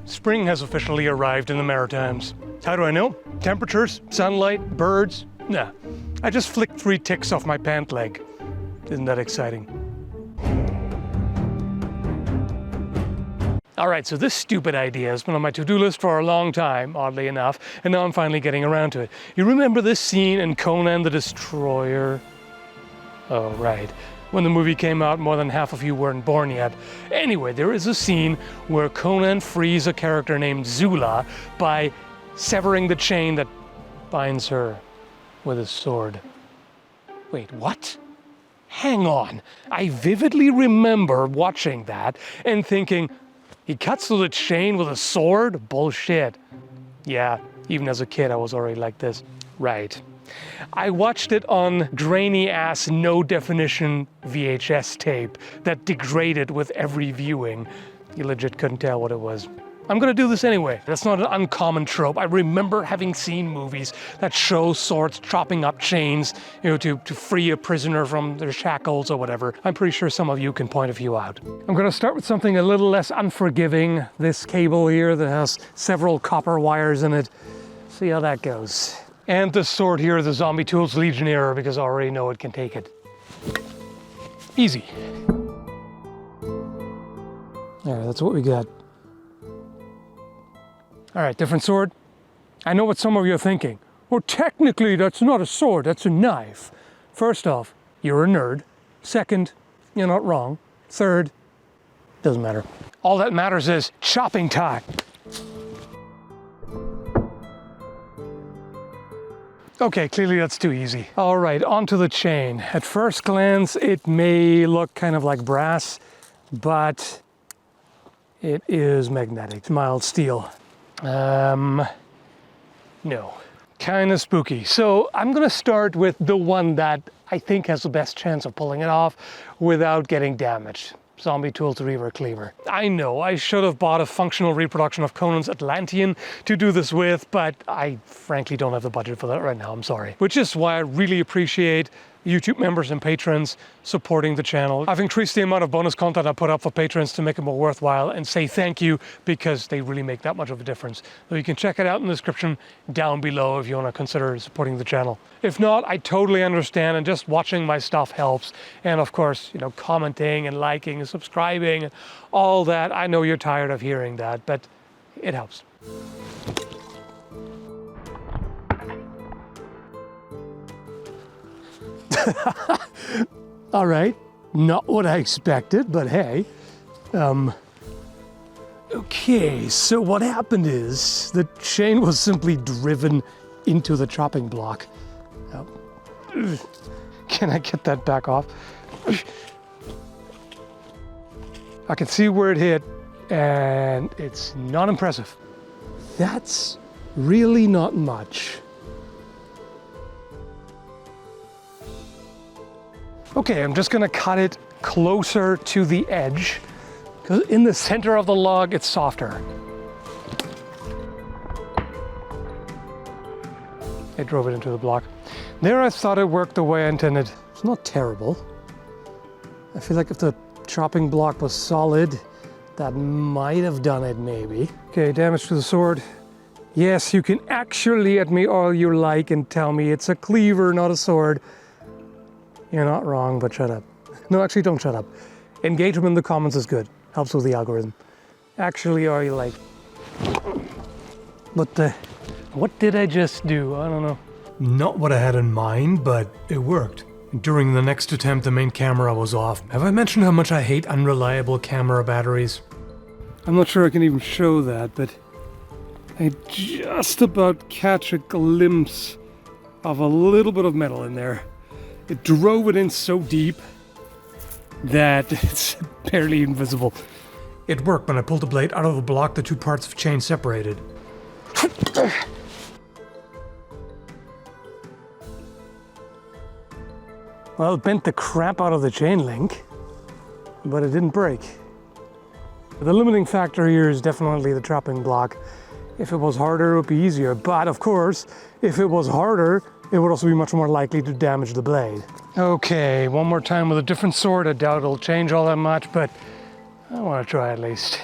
Spring has officially arrived in the Maritimes. How do I know? Temperatures, sunlight, birds? Nah, I just flicked 3 ticks off my pant leg. Isn't that exciting? All right, so this stupid idea has been on my to-do list for a long time, oddly enough, and now I'm finally getting around to it. You remember this scene in Conan the Destroyer? Oh, right. When the movie came out, more than half of you weren't born yet. Anyway, there is a scene where Conan frees a character named Zula by severing the chain that binds her with his sword. Wait, what? Hang on. I vividly remember watching that and thinking, he cuts through the chain with a sword? Bullshit. Yeah, even as a kid I was already like this. Right. I watched it on grainy-ass, no-definition VHS tape that degraded with every viewing. You legit couldn't tell what it was. I'm gonna do this anyway. That's not an uncommon trope. I remember having seen movies that show swords chopping up chains, to free a prisoner from their shackles or whatever. I'm pretty sure some of you can point a few out. I'm gonna start with something a little less unforgiving. This cable here that has several copper wires in it. See how that goes. And this sword here, the Zombie Tools Legionnaire, because I already know it can take it. Easy. All right, that's what we got. All right, different sword. I know what some of you are thinking. Well, technically, that's not a sword, that's a knife. First off, you're a nerd. Second, you're not wrong. Third, doesn't matter. All that matters is chopping time. Okay, clearly that's too easy. All right, onto the chain. At first glance, it may look kind of like brass, but it is magnetic. It's mild steel. No. Kind of spooky. So I'm gonna start with the one that I think has the best chance of pulling it off without getting damaged. Zombie Tools Reaver Cleaver. I know I should have bought a functional reproduction of Conan's Atlantean to do this with, but I frankly don't have the budget for that right now, I'm sorry. Which is why I really appreciate YouTube members and patrons supporting the channel. I've increased the amount of bonus content I put up for patrons to make it more worthwhile and say thank you because they really make that much of a difference. So you can check it out in the description down below if you want to consider supporting the channel. If not, I totally understand, and just watching my stuff helps. And of course, commenting and liking and subscribing and all that. I know you're tired of hearing that, but it helps. All right, not what I expected, but hey. Okay, so what happened is the chain was simply driven into the chopping block. Can I get that back off? I can see where it hit, and it's not impressive. That's really not much. Okay, I'm just gonna cut it closer to the edge, because in the center of the log, it's softer. I drove it into the block. There I thought it worked the way I intended. It's not terrible. I feel like if the chopping block was solid, that might have done it maybe. Okay, damage to the sword. Yes, you can actually at me all you like and tell me it's a cleaver, not a sword. You're not wrong, but shut up. No, actually don't shut up. Engagement in the comments is good. Helps with the algorithm. Actually, are you like... What did I just do? I don't know. Not what I had in mind, but it worked. During the next attempt, the main camera was off. Have I mentioned how much I hate unreliable camera batteries? I'm not sure I can even show that, but I just about catch a glimpse of a little bit of metal in there. It drove it in so deep that it's barely invisible. It worked when I pulled the blade out of the block, the two parts of chain separated. Well, it bent the crap out of the chain link, but it didn't break. The limiting factor here is definitely the chopping block. If it was harder, it would be easier. But of course, if it was harder, it would also be much more likely to damage the blade. Okay, one more time with a different sword. I doubt it'll change all that much, but I want to try at least.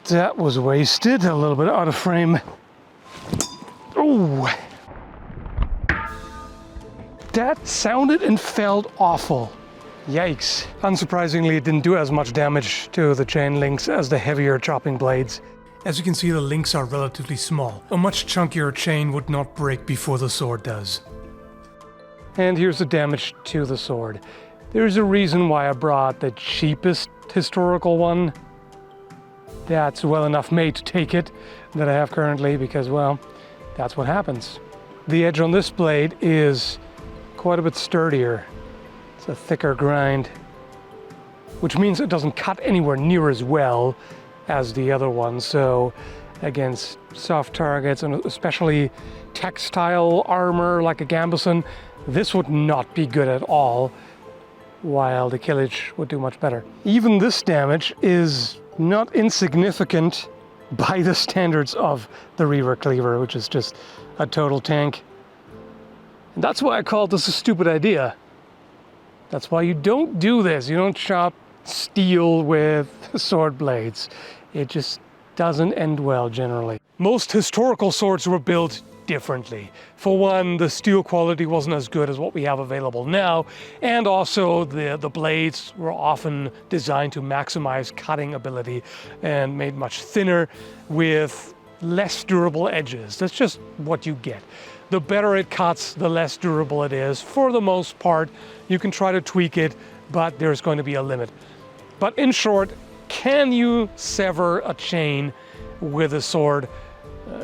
That was wasted, a little bit out of frame. Oh! That sounded and felt awful. Yikes. Unsurprisingly, it didn't do as much damage to the chain links as the heavier chopping blades. As you can see, the links are relatively small. A much chunkier chain would not break before the sword does. And here's the damage to the sword. There's a reason why I brought the cheapest historical one that's well enough made to take it that I have currently, because, well, that's what happens. The edge on this blade is quite a bit sturdier. It's a thicker grind, which means it doesn't cut anywhere near as well as the other one. So against soft targets, and especially textile armor like a gambeson, this would not be good at all, while the Kilij would do much better. Even this damage is not insignificant by the standards of the Reaver Cleaver, which is just a total tank. And that's why I called this a stupid idea. That's why you don't do this. You don't chop steel with sword blades. It just doesn't end well generally. Most historical swords were built differently. For one, the steel quality wasn't as good as what we have available now, and also the blades were often designed to maximize cutting ability and made much thinner with less durable edges. That's just what you get. The better it cuts, the less durable it is. For the most part, you can try to tweak it, but there's going to be a limit. But in short, can you sever a chain with a sword?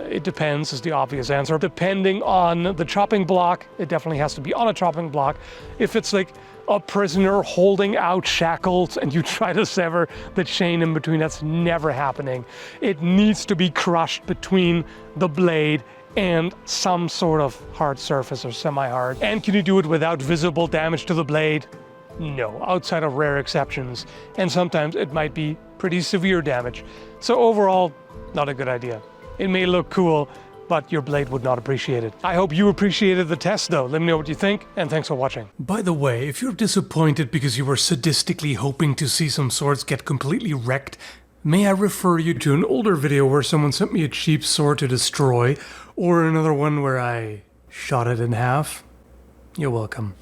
It depends, is the obvious answer. Depending on the chopping block, it definitely has to be on a chopping block. If it's like a prisoner holding out shackles and you try to sever the chain in between, that's never happening. It needs to be crushed between the blade and some sort of hard surface or semi-hard. And can you do it without visible damage to the blade? No, outside of rare exceptions. And sometimes it might be pretty severe damage. So overall, not a good idea. It may look cool, but your blade would not appreciate it. I hope you appreciated the test though. Let me know what you think, and thanks for watching. By the way, if you're disappointed because you were sadistically hoping to see some swords get completely wrecked, may I refer you to an older video where someone sent me a cheap sword to destroy, or another one where I shot it in half? You're welcome.